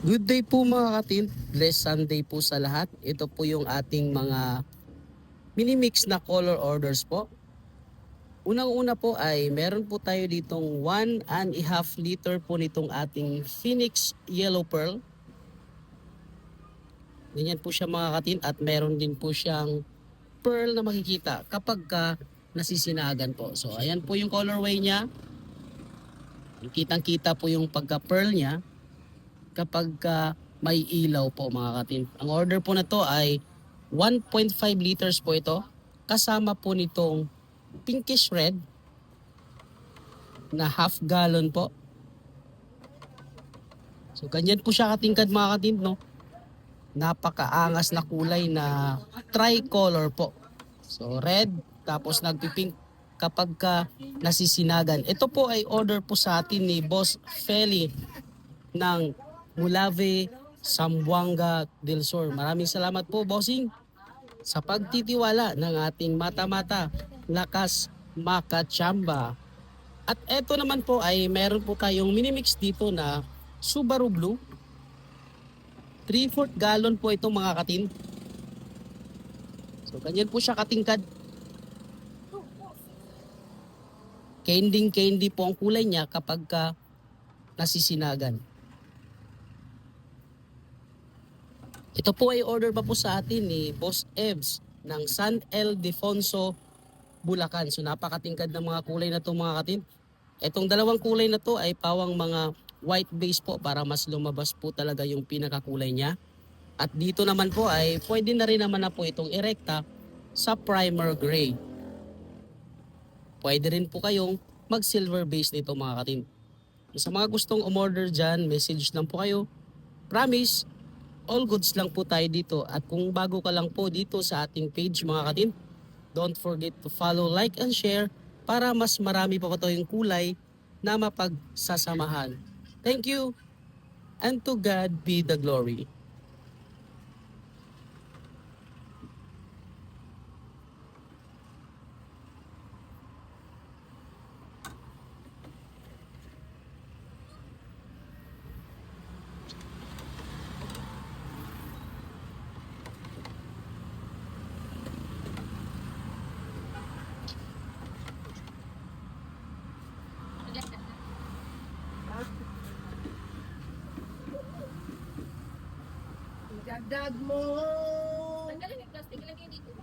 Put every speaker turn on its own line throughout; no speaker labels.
Good day po mga katin. Blessed Sunday po sa lahat. Ito po yung ating mga mini-mix na color orders po. Unang-una po ay meron po tayo ditong 1.5 liter po nitong ating Phoenix Yellow Pearl. Ganyan po siya mga katin at meron din po siyang pearl na makikita kapag nasisinagan po. So ayan po yung colorway niya. Kitang-kita po yung pagka-pearl niya kapag may ilaw po mga katin. Ang order po na to ay 1.5 liters po ito. Kasama po nitong pinkish red na half gallon po. So ganyan po siya katingkad mga katin, no? Napakaangas na kulay na tricolor po. So red tapos nagpipink kapag nasisinagan. Ito po ay order po sa atin ni Boss Feli ng Mulave, Zamboanga del Sur. Maraming salamat po, bossing, sa pagtitiwala ng ating mata-mata, lakas makachamba. At eto naman po ay meron po tayong minimix dito na Subaru Blue. 3/4 gallon po ito mga katin. So ganyan po siya katingkad. Candy po ang kulay niya kapag nasisinagan. Ito po ay order pa po sa atin ni Boss Evs ng San Ildefonso, Bulacan. So napakatingkad ng mga kulay na to mga katin. Itong dalawang kulay na to ay pawang mga white base po para mas lumabas po talaga yung pinakakulay niya. At dito naman po ay pwede na rin naman na po itong erekta sa primer gray. Pwede rin po kayong mag silver base nito mga katin. Sa mga gustong umorder dyan, message lang po kayo. Promise, all goods lang po tayo dito. At kung bago ka lang po dito sa ating page mga katin, don't forget to follow, like, and share para mas marami pa po tayong kulay na mapagsasamahan. Thank you, and to God be the glory.
Dagdag mo!
Tanggalin yung plastic, ilagay dito.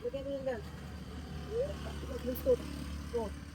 Lagyan mo yan. Lagyan mo yan.